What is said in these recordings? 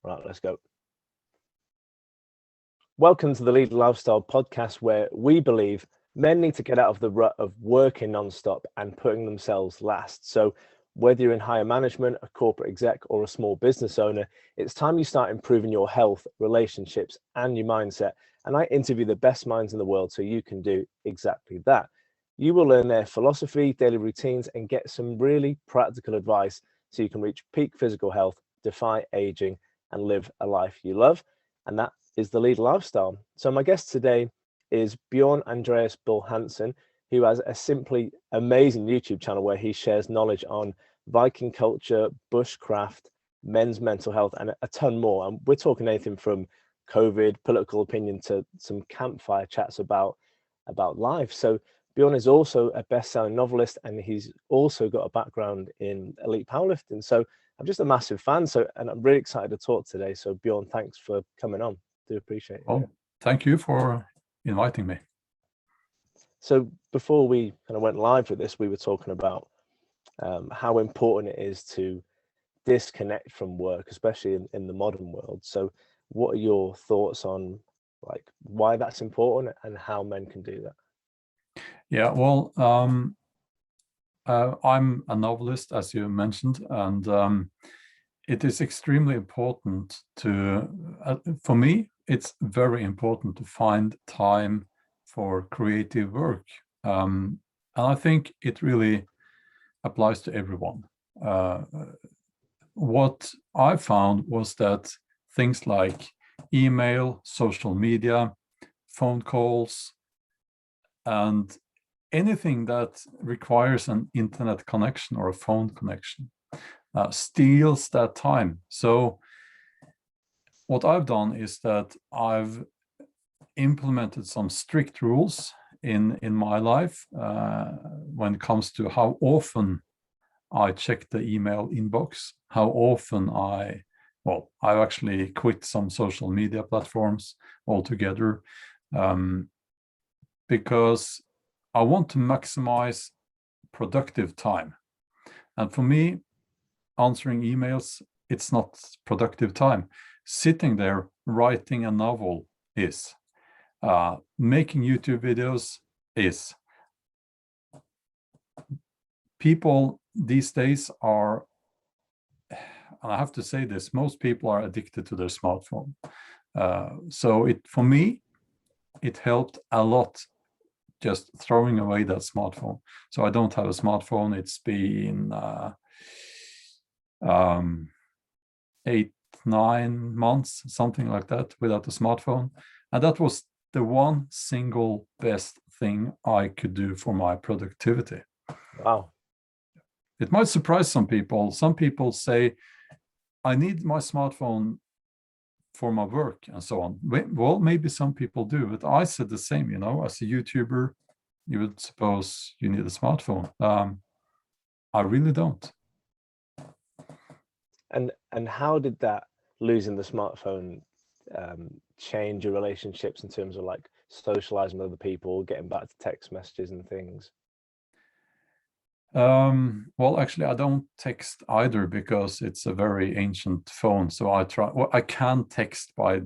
Right, let's go. Welcome to the Lead Lifestyle podcast, where we believe men need to get out of the rut of working non-stop and putting themselves last. So whether you're in higher management, a corporate exec, or a small business owner, it's time you start improving your health, relationships, and your mindset. And I interview the best minds in the world so you can do exactly that. You will learn their philosophy, daily routines, and get some really practical advice so you can reach peak physical health, defy aging, and live a life you love. And that is the Lead Lifestyle. So my guest today is Bjorn Andreas Bull-Hansen, who has a simply amazing YouTube channel where he shares knowledge on Viking culture, bushcraft, men's mental health, and a ton more. And we're talking anything from COVID, political opinion, to some campfire chats about life. So Bjorn is also a best-selling novelist, and he's also got a background in elite powerlifting. So I'm just a massive fan. And I'm really excited to talk today. So Bjorn, thanks for coming on. Do appreciate it. Well, thank you for inviting me. So before we kind of went live with this, we were talking about how important it is to disconnect from work, especially in the modern world. So what are your thoughts on like why that's important and how men can do that? Yeah, well, I'm a novelist, as you mentioned, and it is extremely important to, for me, it's very important to find time for creative work. And I think it really applies to everyone. What I found was that things like email, social media, phone calls, and anything that requires an internet connection or a phone connection steals that time. So what I've done is that I've implemented some strict rules in my life when it comes to how often I check the email inbox, how often I've actually quit some social media platforms altogether, because I want to maximize productive time. And for me, answering emails, it's not productive time. Sitting there writing a novel is. Making YouTube videos is. People these days are, and I have to say this, most people are addicted to their smartphone. So for me, it helped a lot just throwing away that smartphone. So I don't have a smartphone. It's been 8-9 months, something like that, without a smartphone. And that was the one single best thing I could do for my productivity. Wow. It might surprise some people. Some people say, I need my smartphone for my work and so on. Well, maybe some people do, but I said the same, as a YouTuber, you would suppose you need a smartphone. I really don't. And how did that losing the smartphone change your relationships in terms of like socializing with other people, getting back to text messages and things? Well, actually, I don't text either because it's a very ancient phone. So I can text by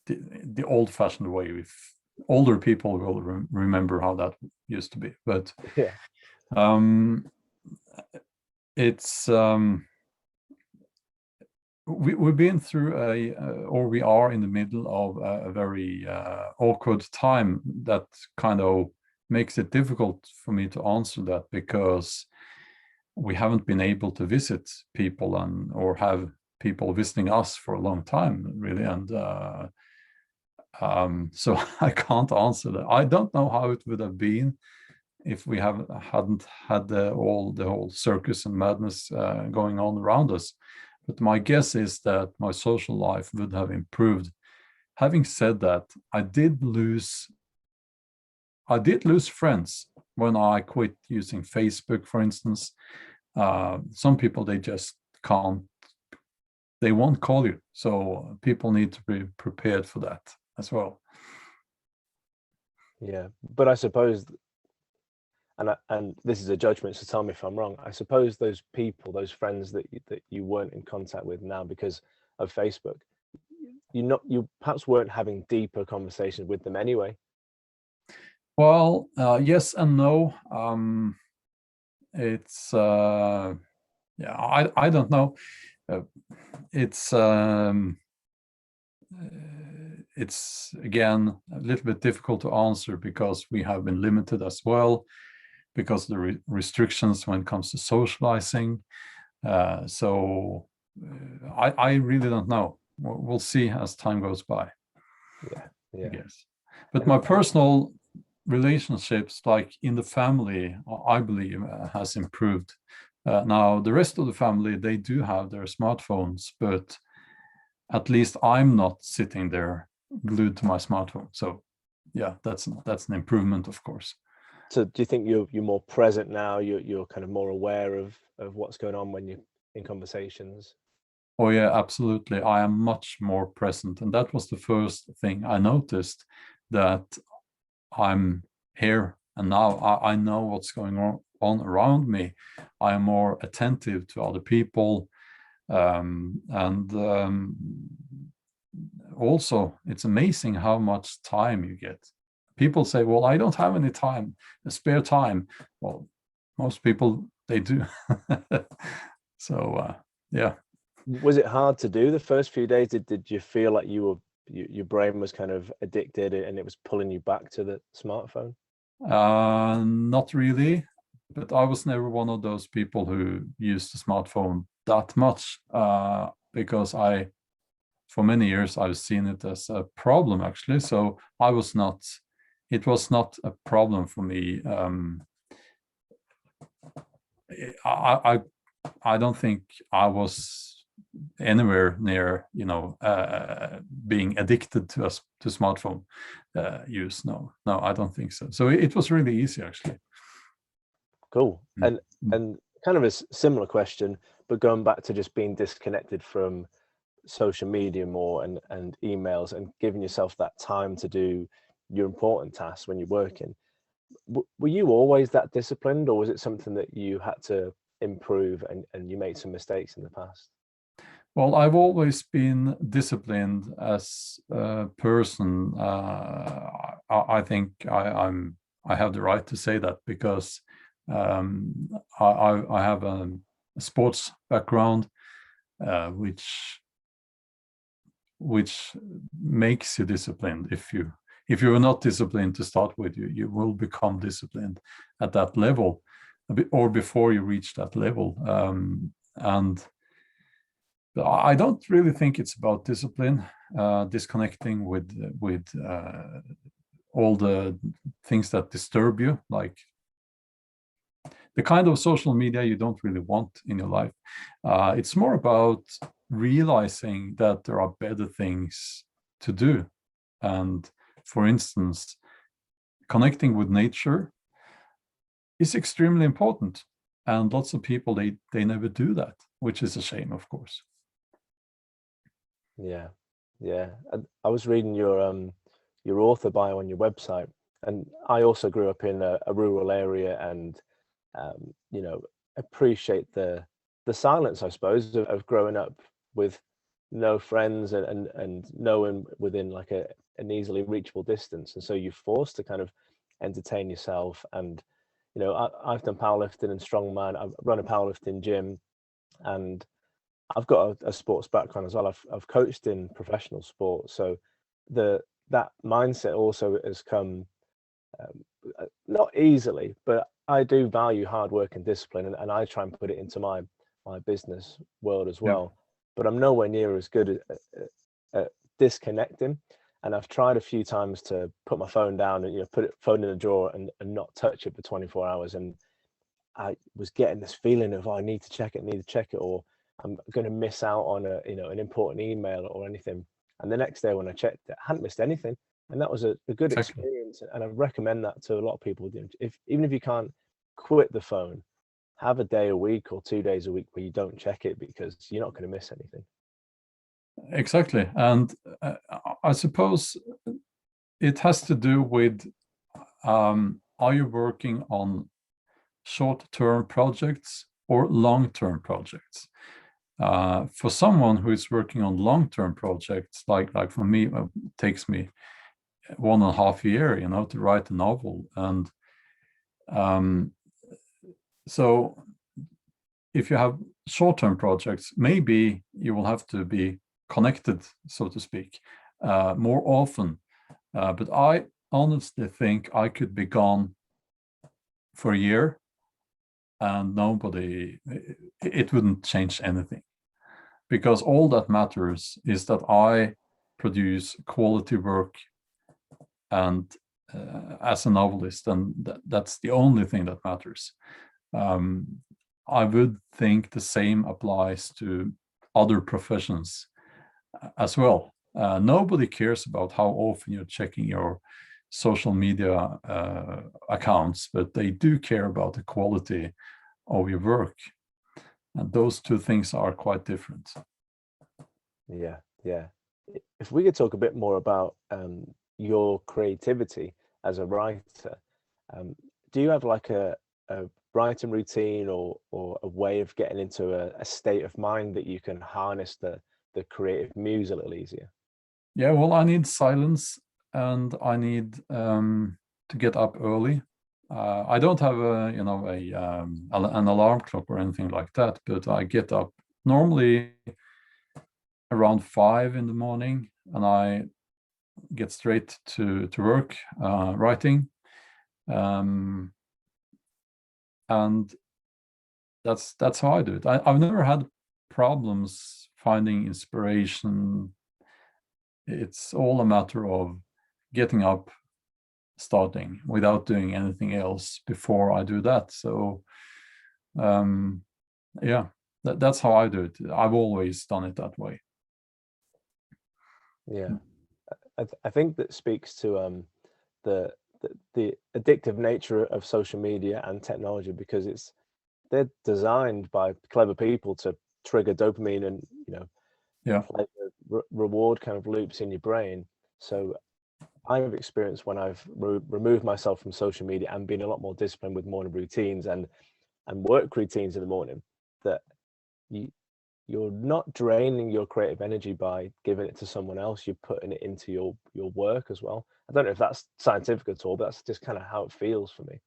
the old-fashioned way. If older people will remember how that used to be, but yeah, it's we've been through or we are in the middle of a very awkward time that kind of makes it difficult for me to answer that, because we haven't been able to visit people or have people visiting us for a long time, really. And so I can't answer that. I don't know how it would have been if we hadn't had the whole circus and madness going on around us. But my guess is that my social life would have improved. Having said that, I did lose friends when I quit using Facebook, for instance. Some people, they just they won't call you. So people need to be prepared for that as well. Yeah, but I suppose, and this is a judgment, so tell me if I'm wrong, I suppose those people, those friends that you weren't in contact with now because of Facebook, you perhaps weren't having deeper conversations with them anyway. Well, yes and no. It's yeah, I don't know. It's again a little bit difficult to answer because we have been limited as well because of the restrictions when it comes to socializing. So I really don't know. We'll see as time goes by. Yeah. I guess. But my personal relationships, like in the family, I believe has improved. Now, the rest of the family, they do have their smartphones, but at least I'm not sitting there glued to my smartphone. So yeah, that's an improvement, of course. So do you think you're more present now? You're kind of more aware of what's going on when you're in conversations? Oh yeah, absolutely. I am much more present. And that was the first thing I noticed, that I'm here and now. I know what's going on around me. I am more attentive to other people. Also, it's amazing how much time you get. People say, well, I don't have any time, spare time. Well, most people, they do. So, yeah. Was it hard to do the first few days? Did you feel like your brain was kind of addicted and it was pulling you back to the smartphone? Not really, but I was never one of those people who used the smartphone that much because for many years, I've seen it as a problem actually. So it was not a problem for me. I don't think I was anywhere near, being addicted to smartphone use. No, I don't think so. So it was really easy actually. Cool. And kind of a similar question, but going back to just being disconnected from social media more and emails and giving yourself that time to do your important tasks when you're working. Were you always that disciplined, or was it something that you had to improve and you made some mistakes in the past? Well, I've always been disciplined as a person. I think I have the right to say that because I have a sports background, which makes you disciplined. If you are not disciplined to start with, you will become disciplined at that level, or before you reach that level. And I don't really think it's about discipline, disconnecting with all the things that disturb you, like the kind of social media you don't really want in your life. It's more about realizing that there are better things to do. And for instance, connecting with nature is extremely important. And lots of people, they never do that, which is a shame, of course. Yeah. I was reading your author bio on your website, and I also grew up in a rural area, and appreciate the silence, I suppose, of growing up with no friends and no one within like an easily reachable distance, and so you're forced to kind of entertain yourself. And I've done powerlifting and strongman. I've run a powerlifting gym, and I've got a sports background as well. I've coached in professional sports, so that mindset also has come not easily, but I do value hard work and discipline, and I try and put it into my business world as well. Yeah. But I'm nowhere near as good at disconnecting. And I've tried a few times to put my phone down and put it phone in a drawer and not touch it for 24 hours. And I was getting this feeling of, I need to check it, or I'm going to miss out on an important email or anything. And the next day when I checked it, I hadn't missed anything. And that was a good experience. And I recommend that to a lot of people. Even if you can't quit the phone, have a day a week or 2 days a week where you don't check it, because you're not going to miss anything. Exactly. And I suppose it has to do with, are you working on short-term projects or long-term projects? For someone who is working on long-term projects, like for me, it takes me 1.5 years, to write a novel. And so if you have short-term projects, maybe you will have to be connected, so to speak, more often. But I honestly think I could be gone for a year and it wouldn't change anything. Because all that matters is that I produce quality work and as a novelist, and that's the only thing that matters. I would think the same applies to other professions as well. Nobody cares about how often you're checking your social media accounts, but they do care about the quality of your work. And those two things are quite different. Yeah. If we could talk a bit more about your creativity as a writer, do you have like a writing routine or a way of getting into a state of mind that you can harness the creative muse a little easier? Yeah, well, I need silence and I need to get up early. I don't have an alarm clock or anything like that, but I get up normally around 5 in the morning, and I get straight to work writing, and that's how I do it. I've never had problems finding inspiration. It's all a matter of getting up, starting without doing anything else before I do that. So yeah, that's how I do it. I've always done it that way. Yeah, I think that speaks to the addictive nature of social media and technology, because they're designed by clever people to trigger dopamine and Yeah, reward kind of loops in your brain. So I've experienced when I've removed myself from social media and been a lot more disciplined with morning routines and work routines in the morning, that you're not draining your creative energy by giving it to someone else. You're putting it into your work as well. I don't know if that's scientific at all, but that's just kind of how it feels for me.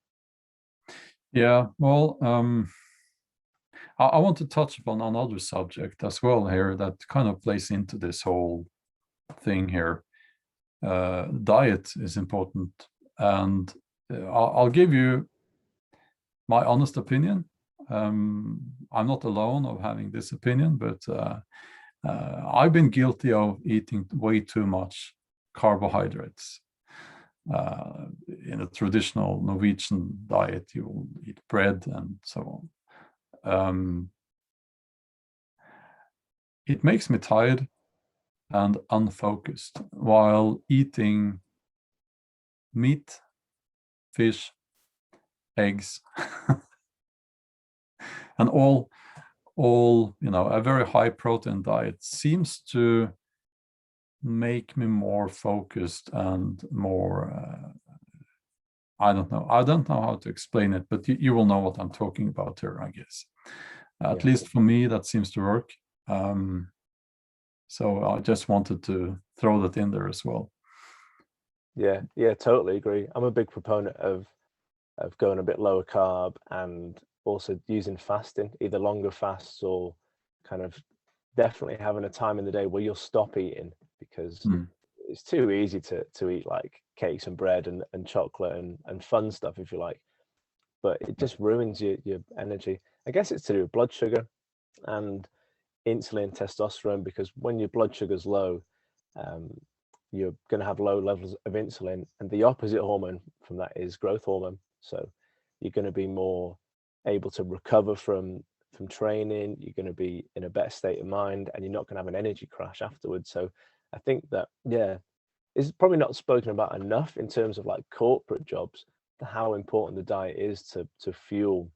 yeah. Well, I want to touch upon another subject as well here that kind of plays into this whole thing here. Diet is important, and I'll give you my honest opinion. I'm not alone of having this opinion, but I've been guilty of eating way too much carbohydrates. In a traditional Norwegian diet, you will eat bread and so on. It makes me tired and unfocused while eating meat, fish, eggs, and all a very high protein diet seems to make me more focused and more I don't know how to explain it, but you will know what I'm talking about here, I guess. At least for me, that seems to work. So I just wanted to throw that in there as well. Yeah, totally agree. I'm a big proponent of going a bit lower carb and also using fasting, either longer fasts or kind of definitely having a time in the day where you'll stop eating, because it's too easy to eat like cakes and bread and chocolate and fun stuff, if you like, but it just ruins your energy. I guess it's to do with blood sugar and insulin, testosterone, because when your blood sugar's low, you're going to have low levels of insulin, and the opposite hormone from that is growth hormone. So you're going to be more able to recover from training. You're going to be in a better state of mind, and you're not going to have an energy crash afterwards. So I think that, yeah, it's probably not spoken about enough in terms of like corporate jobs, how important the diet is to fuel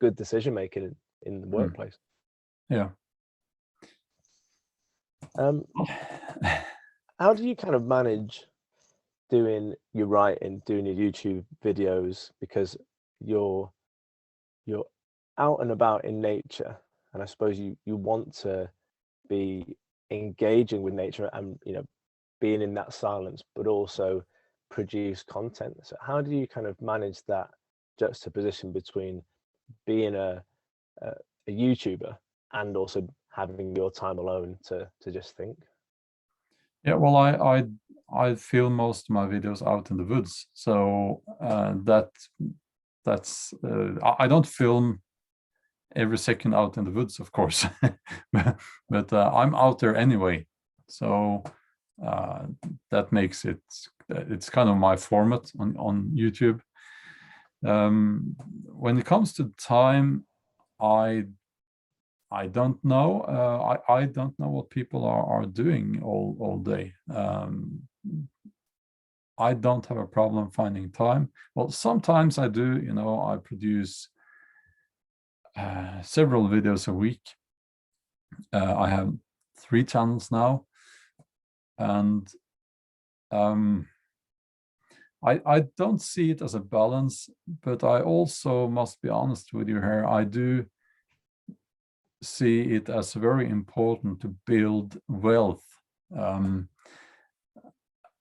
good decision making in the workplace. Yeah. How do you kind of manage doing your writing, doing your YouTube videos, because you're out and about in nature, and I suppose you want to be engaging with nature and being in that silence, but also produce content. So how do you kind of manage that juxtaposition between being a YouTuber and also having your time alone to just think? Yeah, well, I film most of my videos out in the woods, so that's I don't film every second out in the woods, of course, but I'm out there anyway, so that makes it's kind of my format on YouTube. When it comes to time, I don't know. I don't know what people are doing all day. I don't have a problem finding time. Well, sometimes I do. I produce several videos a week. I have 3 channels now, and I don't see it as a balance, but I also must be honest with you here. I do see it as very important to build wealth, and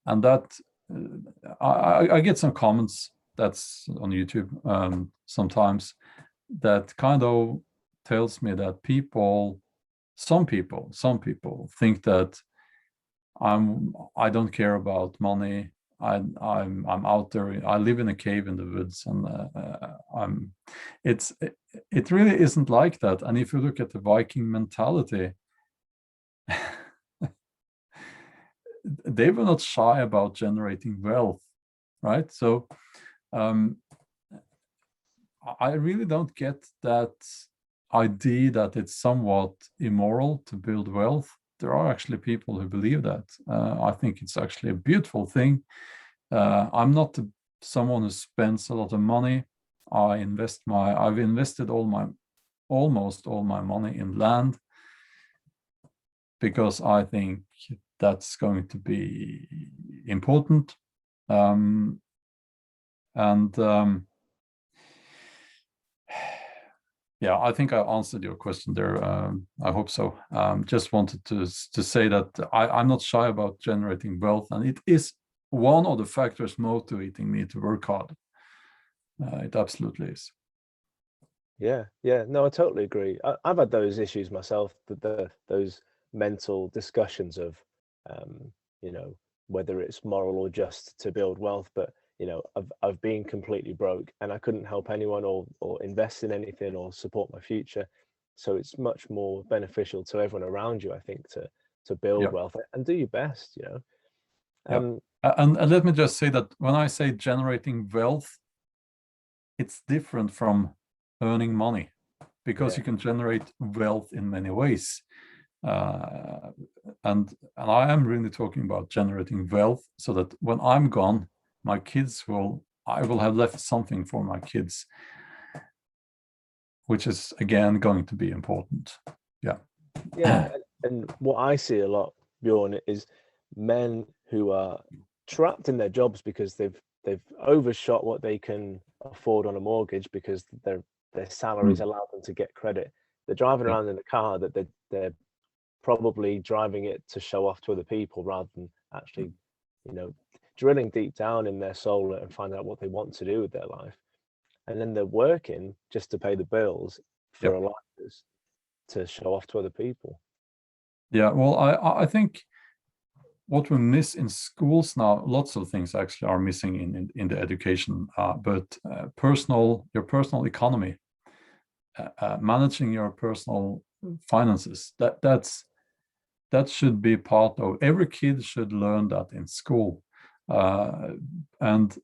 that I get some comments that's on YouTube sometimes that kind of tells me that some people think that I don't care about money. I'm out there. I live in a cave in the woods, and it really isn't like that. And if you look at the Viking mentality, they were not shy about generating wealth, right? So I really don't get that idea that it's somewhat immoral to build wealth. There are actually people who believe that. I think it's actually a beautiful thing. I'm not someone who spends a lot of money. I've invested almost all my money in land, because I think that's going to be important. Yeah, I think I answered your question there. I hope so. Just wanted to say that I'm not shy about generating wealth, and it is one of the factors motivating me to work hard. It absolutely is. Yeah, no, I totally agree. I've had those issues myself, those mental discussions of, whether it's moral or just to build wealth, but I've been completely broke and I couldn't help anyone or invest in anything or support my future. So it's much more beneficial to everyone around you, I think, to build wealth and do your best. And let me just say that when I say generating wealth, it's different from earning money, because you can generate wealth in many ways. And I am really talking about generating wealth so that when I'm gone, I will have left something for my kids, which is again going to be important. Yeah, and what I see a lot, Bjorn, is men who are trapped in their jobs because they've overshot what they can afford on a mortgage because their salaries allow them to get credit. They're driving around in a car that they're probably driving it to show off to other people rather than actually, drilling deep down in their soul and find out what they want to do with their life. And then they're working just to pay the bills for a life to show off to other people. Yeah, well, I think what we miss in schools now, lots of things actually are missing in the education, but your personal economy, managing your personal finances, that should be part of, every kid should learn that in school. And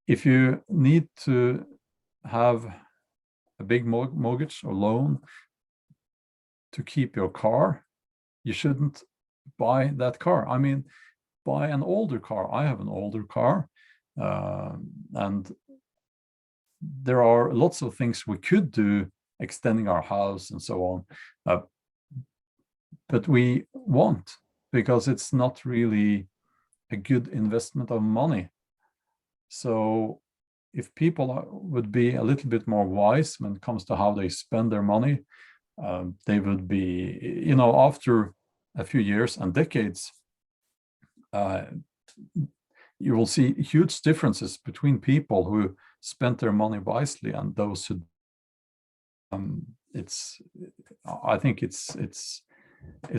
if you need to have a big mortgage or loan to keep your car, you shouldn't buy that car. I mean, buy an older car. I have an older car, and there are lots of things we could do, extending our house and so on, but we won't, because it's not really a good investment of money. So if people would be a little bit more wise when it comes to how they spend their money, They would be, you know, after a few years and decades, you will see huge differences between people who spent their money wisely and those who. I think it's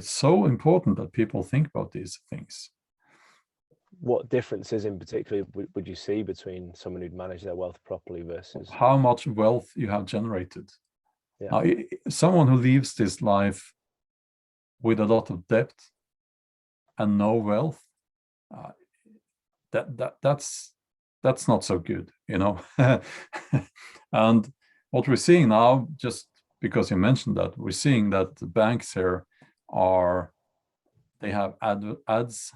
so important that people think about these things. What differences in particular would you see between someone who'd managed their wealth properly versus how much wealth you have generated? Yeah. Now, someone who lives this life with a lot of debt and no wealth, that's not so good, you know. And what we're seeing now, just because you mentioned that, we're seeing that the banks here they have ads.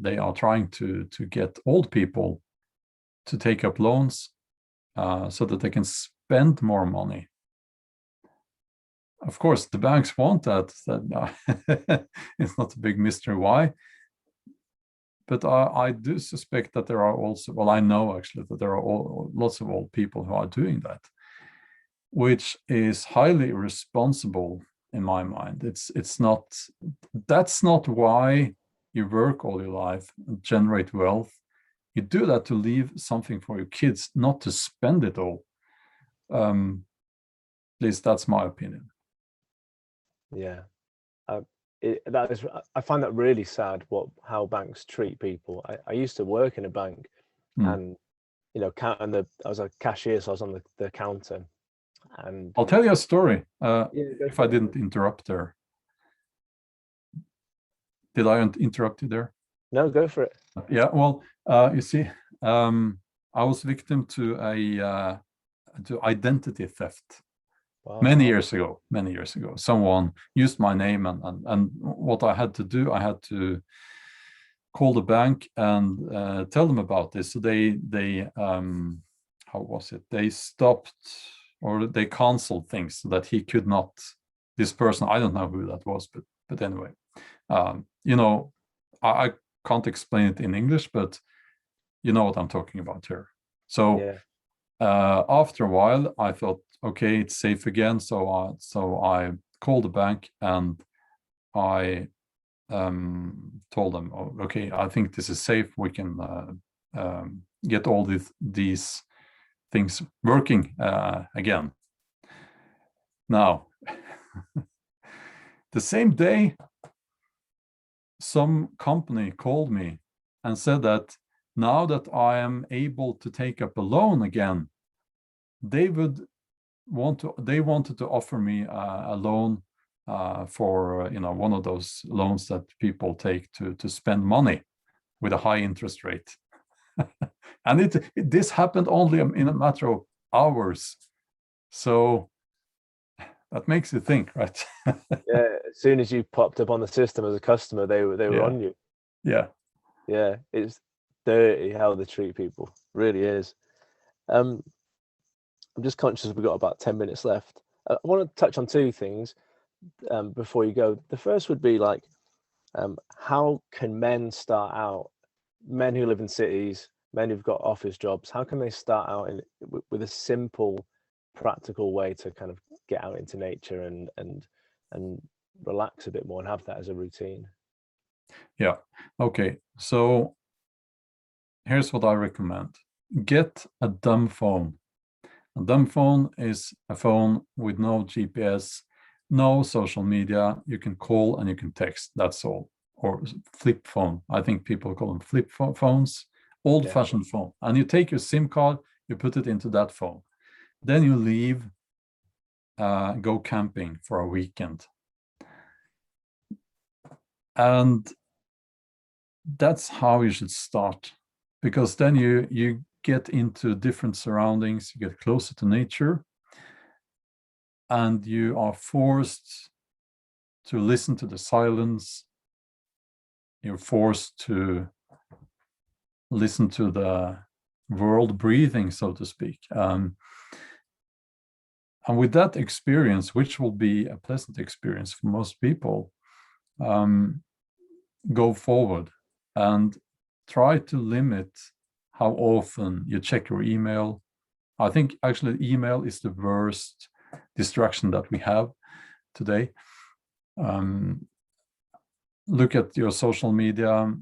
They are trying to get old people to take up loans so that they can spend more money. Of course, the banks want that. It's not a big mystery why. But I do suspect that there are also, well, I know actually that there are lots of old people who are doing that, which is highly irresponsible in my mind. That's not why you work all your life and generate wealth. You do that to leave something for your kids, not to spend it all. At least that's my opinion. Yeah. I find that really sad, how banks treat people. I used to work in a bank, and you know, I was a cashier, so I was on the counter. And I'll tell you a story. If I didn't interrupt there, did I interrupt you there? No, go for it. Yeah. Well, you see, I was victim to to identity theft. Wow. Many years ago, someone used my name, and what I had to do, I had to call the bank and tell them about this. So they how was it? They stopped or they canceled things so that he could not. This person, I don't know who that was, but anyway, you know, I can't explain it in English, but you know what I'm talking about here. So. Yeah. After a while, I thought, okay, it's safe again. So I called the bank and I told them, oh, okay, I think this is safe. We can get all these things working again. Now, the same day, some company called me and said that now that I am able to take up a loan again, they wanted to offer me a loan for you know, one of those loans that people take to spend money with a high interest rate. And this happened only in a matter of hours. So that makes you think, right? Yeah, as soon as you popped up on the system as a customer, they were on you. Yeah. Yeah, it's dirty how they treat people. Really is. I'm just conscious we've got about 10 minutes left. I want to touch on two things before you go. The first would be like, how can men start out, men who live in cities, men who've got office jobs, how can they start out with a simple, practical way to kind of get out into nature and relax a bit more and have that as a routine? Yeah. Okay. So here's what I recommend. Get a dumb phone. A dumb phone is a phone with no GPS, no social media. You can call and you can text. That's all. Or flip phone. I think people call them flip phones. Old-fashioned phone. And you take your SIM card, you put it into that phone. Then you leave, go camping for a weekend. And that's how you should start, because then you get into different surroundings, you get closer to nature, and you are forced to listen to the silence. You're forced to listen to the world breathing, so to speak. And with that experience, which will be a pleasant experience for most people, go forward and try to limit how often you check your email. I think actually email is the worst distraction that we have. today. Look at your social media.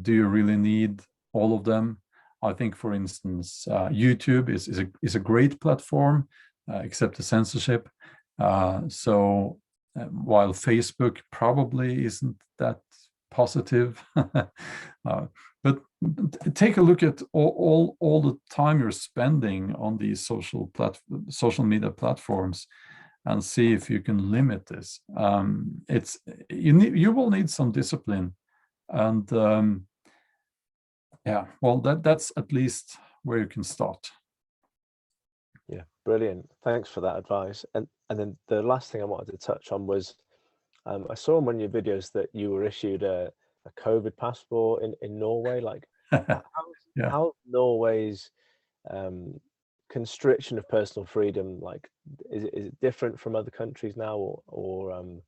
Do you really need all of them? I think, for instance, YouTube is a great platform, except the censorship. So while Facebook probably isn't that positive, but take a look at all the time you're spending on these social media platforms, and see if you can limit this. You will need some discipline, and yeah, well, that's at least where you can start. Yeah, brilliant. Thanks for that advice. And then the last thing I wanted to touch on was, I saw in one of your videos that you were issued a COVID passport in Norway. Like, Yeah. how's Norway's constriction of personal freedom, like, is it different from other countries now, or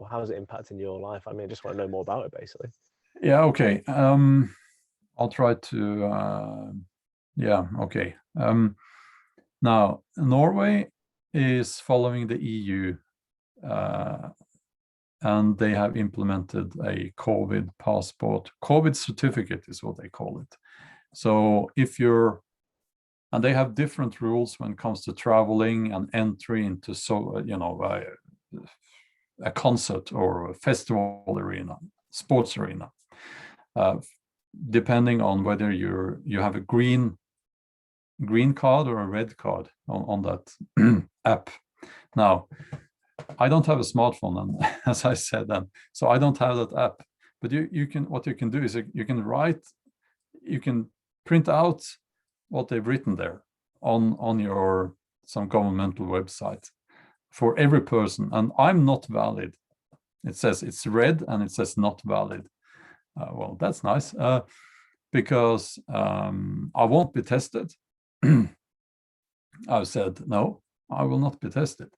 how is it impacting your life? I mean, I just want to know more about it, basically. Yeah, okay. I'll try to yeah, okay. Now, Norway is following the EU, and they have implemented a COVID passport. COVID certificate is what they call it. So if you're, and they have different rules when it comes to traveling and entry into, a concert or a festival arena, sports arena, depending on whether you have a green card or a red card on that app. Now, I don't have a smartphone, and as I said then, so I don't have that app. But what you can do is you can print out what they've written there on your some governmental website for every person, and I'm not valid. It says it's red and it says not valid. Well, that's nice, because I won't be tested. I've said no, I will not be tested.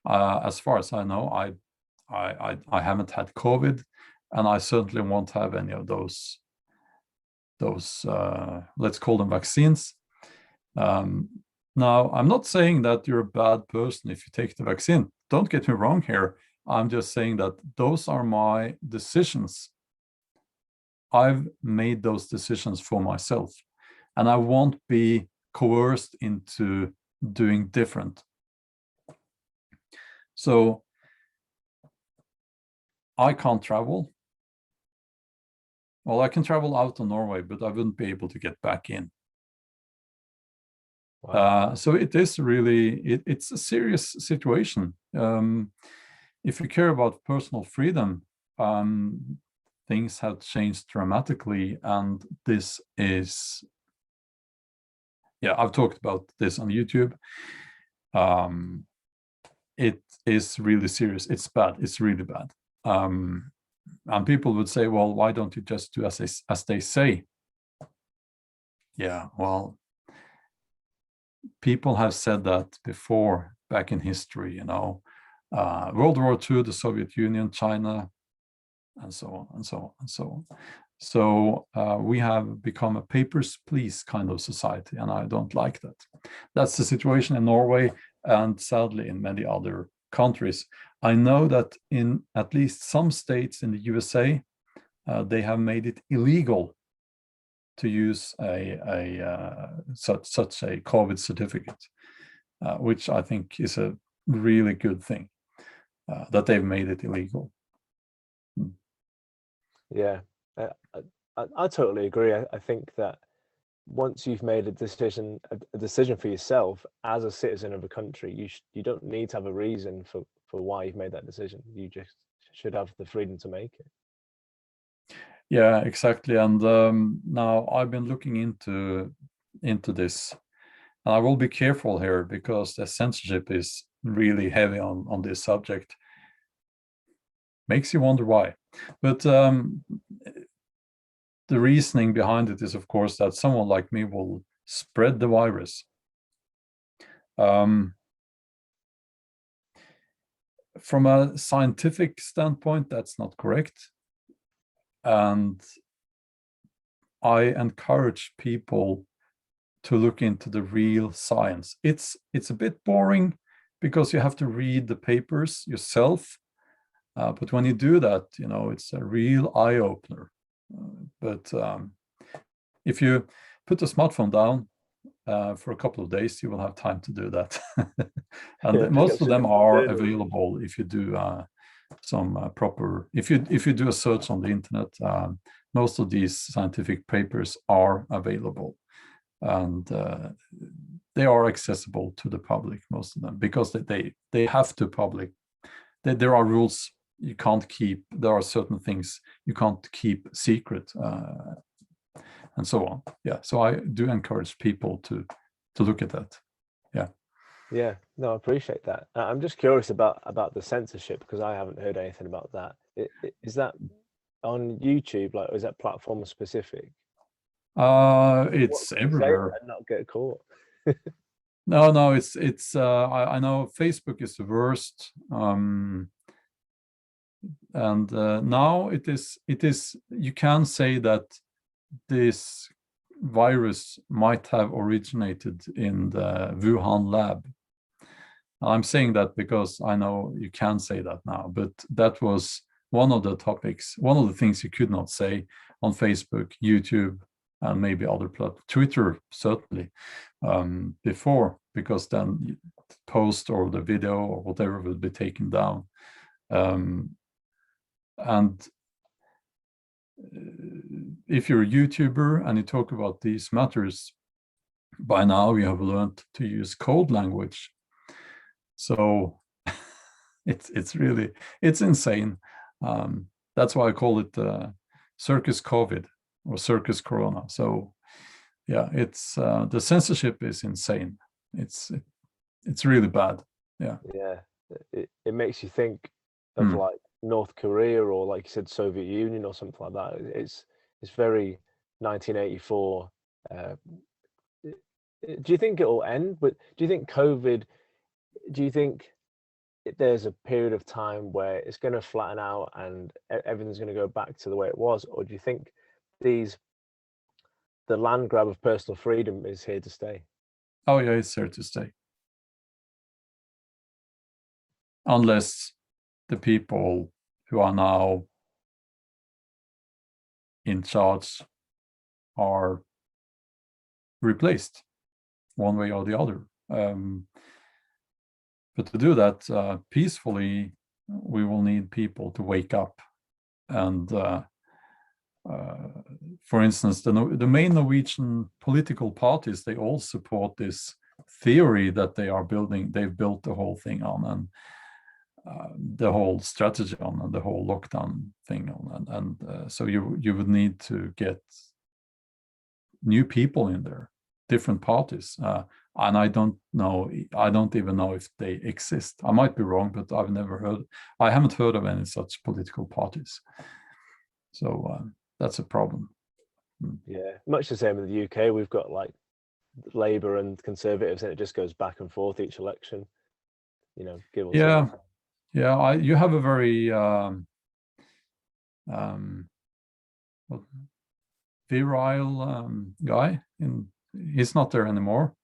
As far as I know, I haven't had COVID, and I certainly won't have any of those let's call them vaccines. Now, I'm not saying that you're a bad person if you take the vaccine. Don't get me wrong here. I'm just saying that those are my decisions. I've made those decisions for myself, and I won't be coerced into doing different. So I can't travel. Well, I can travel out of Norway, but I wouldn't be able to get back in. Wow. So it is really, it's a serious situation. If you care about personal freedom, things have changed dramatically, and this is, yeah, I've talked about this on YouTube. It is really serious. It's bad. It's really bad. And people would say, well, why don't you just do as they say? Yeah, well, people have said that before, back in history, World War II, the Soviet Union, China, and so on, and so on, and so on. So we have become a papers, please kind of society, and I don't like that. That's the situation in Norway, and sadly in many other countries. I know that in at least some states in the USA, they have made it illegal to use such a COVID certificate, which I think is a really good thing, that they've made it illegal. Yeah, I totally agree. I think that once you've made a decision for yourself as a citizen of a country, you don't need to have a reason for why you've made that decision. You just should have the freedom to make it. Yeah, exactly. And now I've been looking into this, and I will be careful here because the censorship is really heavy on this subject. Makes you wonder why. But the reasoning behind it is, of course, that someone like me will spread the virus. From a scientific standpoint, that's not correct. And I encourage people to look into the real science. It's a bit boring, because you have to read the papers yourself. But when you do that, it's a real eye-opener. But if you put the smartphone down for a couple of days, you will have time to do that. And most of them are available if you do some proper, if you do a search on the internet. Most of these scientific papers are available, and they are accessible to the public, most of them, because they have to public. There are rules you can't keep. There are certain things you can't keep secret, and so on. Yeah, so I do encourage people to look at that. Yeah, no, I appreciate that. I'm just curious about the censorship, because I haven't heard anything about that. Is that on YouTube, like, or is that platform specific? It's everywhere. And not get caught. No, it's I know Facebook is the worst, and now it is you can say that this virus might have originated in the Wuhan lab. I'm saying that because I know you can say that now, but that was one of the topics, one of the things you could not say on Facebook, YouTube, and maybe other platforms, Twitter certainly, before, because then the post or the video or whatever will be taken down. And if you're a YouTuber and you talk about these matters, by now you have learned to use code language. So it's insane. That's why I call it circus COVID or circus Corona. So yeah, it's the censorship is insane. It's really bad. Yeah. It makes you think of like North Korea, or like you said, Soviet Union or something like that. It's very 1984. Do you think it will end? But do you think COVID? Do you think there's a period of time where it's going to flatten out and everything's going to go back to the way it was, or do you think the land grab of personal freedom is here to stay? Oh yeah, it's here to stay. Unless the people who are now in charge are replaced one way or the other. But to do that peacefully, we will need people to wake up. And for instance, the main Norwegian political parties, they all support this theory that they've built the whole thing on, and the whole strategy on, and the whole lockdown thing on, and so you would need to get new people in there, different parties, and I don't even know if they exist. I might be wrong, but I haven't heard of any such political parties. So that's a problem. Yeah, much the same in the UK. We've got like Labour and Conservatives, and it just goes back and forth each election. Give or take. Yeah. You have a very virile guy, he's not there anymore.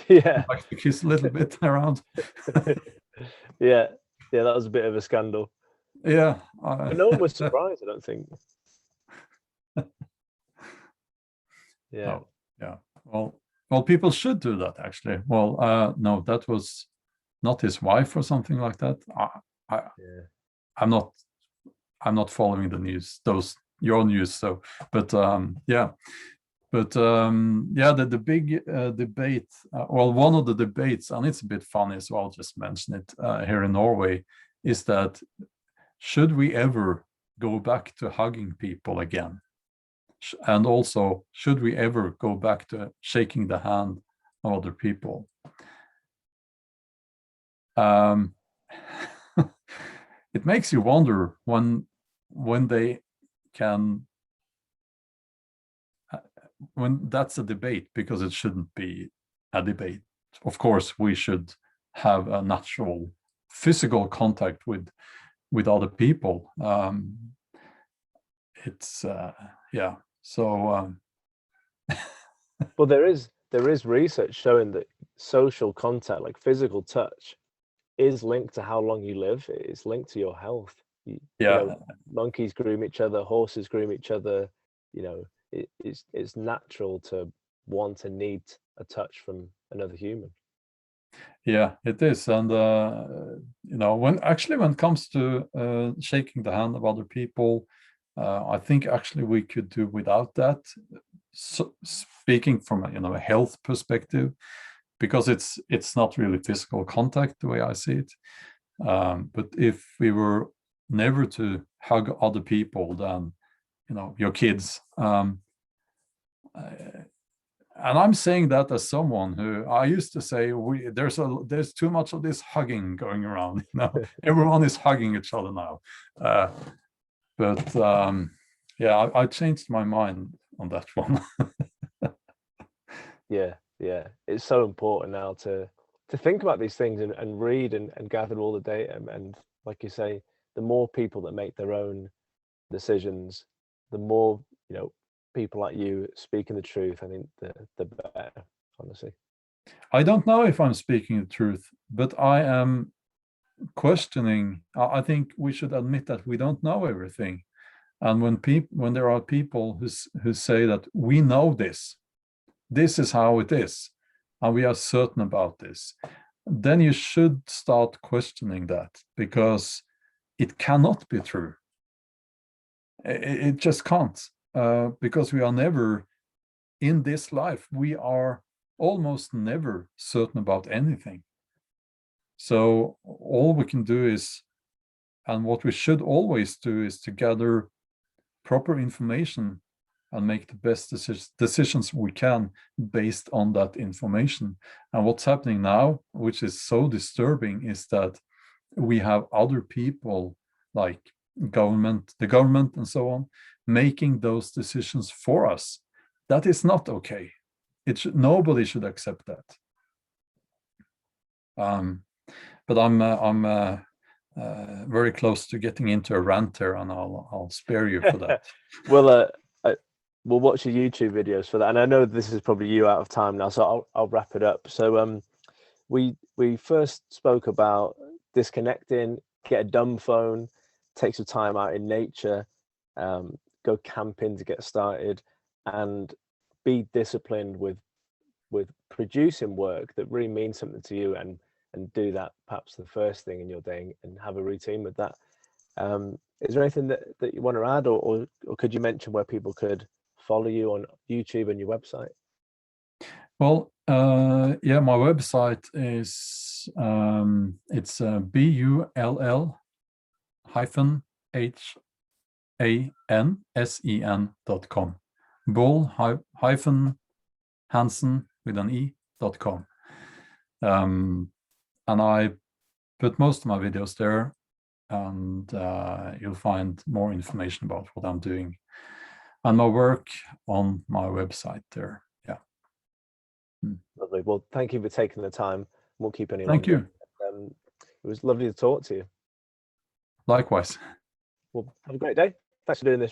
Yeah, he likes to kiss a little bit around. yeah, that was a bit of a scandal. Yeah, but no one was surprised, I don't think. Yeah. Oh, yeah. Well, people should do that, actually. Well, no, that was not his wife or something like that. I'm not following the news, your news. So, but yeah. But yeah, the big debate, one of the debates, and it's a bit funny, so I'll just mention it here in Norway, is that should we ever go back to hugging people again? And also, should we ever go back to shaking the hand of other people? It makes you wonder when they can, when that's a debate, because it shouldn't be a debate. Of course, we should have a natural physical contact with other people. It's yeah. So well, there is there is research showing that social contact, like physical touch, is linked to how long you live. It's linked to your health. You know, monkeys groom each other, horses groom each other. You know, it's natural to want and need a touch from another human. Yeah, it is. And you know, when it comes to shaking the hand of other people, I think actually we could do without that. So, speaking from a health perspective, because it's not really physical contact the way I see it. But if we were never to hug other people, then your kids. And I'm saying that as someone who I used to say there's too much of this hugging going around. Everyone is hugging each other now. But I changed my mind on that one. Yeah, it's so important now to think about these things and read and gather all the data. And like you say, the more people that make their own decisions, the more people like you speaking the truth, I think the better, honestly. I don't know if I'm speaking the truth, but I am questioning. I think we should admit that we don't know everything. And when there are people who say that we know this is how it is, and we are certain about this, then you should start questioning that, because it cannot be true. It just can't, because we are never, in this life, we are almost never certain about anything. So all we can do is, and what we should always do, is to gather proper information and make the best decisions we can based on that information. And what's happening now, which is so disturbing, is that we have other people like the government and so on, making those decisions for us. That is not okay. Nobody should accept that. But I'm very close to getting into a rant here, and I'll spare you for that. Well, we'll watch your YouTube videos for that, and I know this is probably you out of time now, so I'll wrap it up. So we first spoke about disconnecting, get a dumb phone, take some time out in nature, go camping to get started, and be disciplined with producing work that really means something to you, and do that perhaps the first thing in your day, and have a routine with that. Is there anything that you want to add, or could you mention where people could follow you on YouTube and your website? Well, yeah, my website is it's bull-hansen.com. Bull-Hansen with an E.com. And I put most of my videos there, and you'll find more information about what I'm doing and my work on my website there. Yeah. Lovely. Well, thank you for taking the time. Won't keep any Thank longer. you. It was lovely to talk to you. Likewise. Well, have a great day. Thanks for doing this, Bjorn.